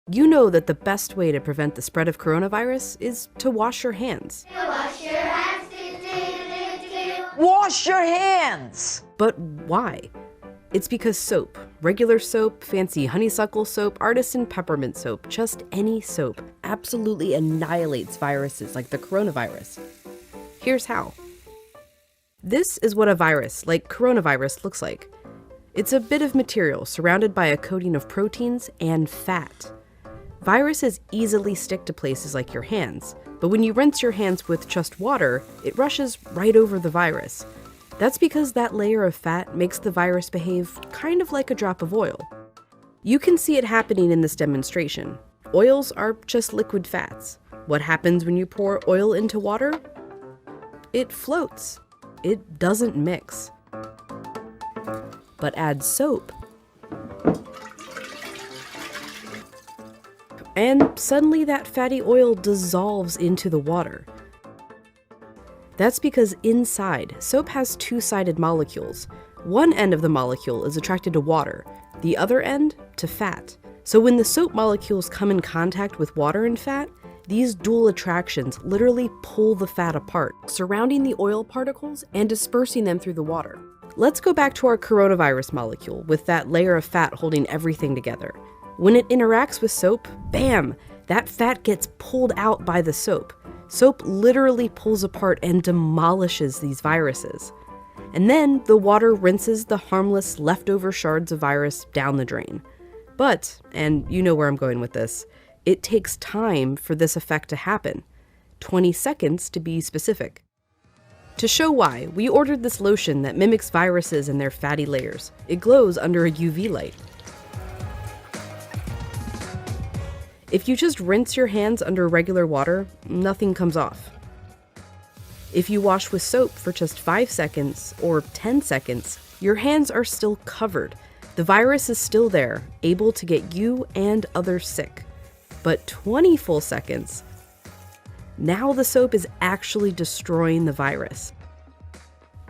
You know that the best way to prevent the spread of coronavirus is to wash your hands. Wash your hands. Wash your hands! But why? It's because soap, regular soap, fancy honeysuckle soap, artisan peppermint soap, just any soap, absolutely annihilates viruses like the coronavirus. Here's how. This is what a virus, like coronavirus, looks like. It's a bit of material surrounded by a coating of proteins and fat. Viruses easily stick to places like your hands, but when you rinse your hands with just water, it rushes right over the virus. That's because that layer of fat makes the virus behave kind of like a drop of oil. You can see it happening in this demonstration. Oils are just liquid fats. What happens when you pour oil into water? It floats. It doesn't mix. But add soap, and suddenly that fatty oil dissolves into the water. That's because inside, soap has two-sided molecules. One end of the molecule is attracted to water, the other end to fat. So when the soap molecules come in contact with water and fat, these dual attractions literally pull the fat apart, surrounding the oil particles and dispersing them through the water. Let's go back to our coronavirus molecule with that layer of fat holding everything together. When it interacts with soap, bam, that fat gets pulled out by the soap. Soap literally pulls apart and demolishes these viruses. And then the water rinses the harmless leftover shards of virus down the drain. But, and you know where I'm going with this, it takes time for this effect to happen. 20 seconds to be specific. To show why, we ordered this lotion that mimics viruses and their fatty layers. It glows under a UV light. If you just rinse your hands under regular water, nothing comes off. If you wash with soap for just 5 seconds or 10 seconds, your hands are still covered. The virus is still there, able to get you and others sick. But 20 full seconds, now the soap is actually destroying the virus.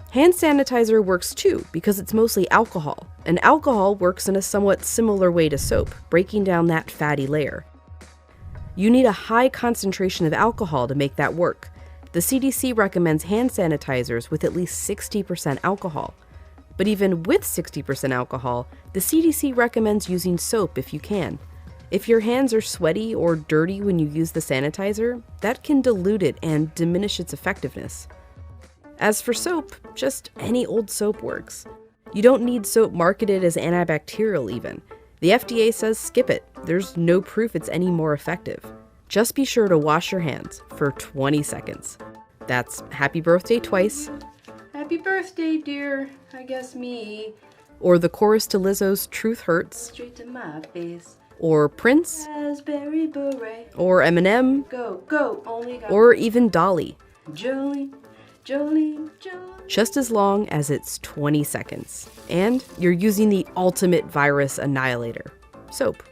Hand sanitizer works too because it's mostly alcohol, and alcohol works in a somewhat similar way to soap, breaking down that fatty layer. You need a high concentration of alcohol to make that work. The CDC recommends hand sanitizers with at least 60% alcohol. But even with 60% alcohol, the CDC recommends using soap if you can. If your hands are sweaty or dirty when you use the sanitizer, that can dilute it and diminish its effectiveness. As for soap, just any old soap works. You don't need soap marketed as antibacterial even. The FDA says skip it. There's no proof it's any more effective. Just be sure to wash your hands for 20 seconds. That's happy birthday twice. Happy birthday, dear. I guess me. Or the chorus to Lizzo's Truth Hurts. Straight to my face. Or Prince. Raspberry beret. Or Eminem. Go, go, only got. Or even Dolly. Jolene, Jolene, Jolene. Just as long as it's 20 seconds. And you're using the ultimate virus annihilator, soap.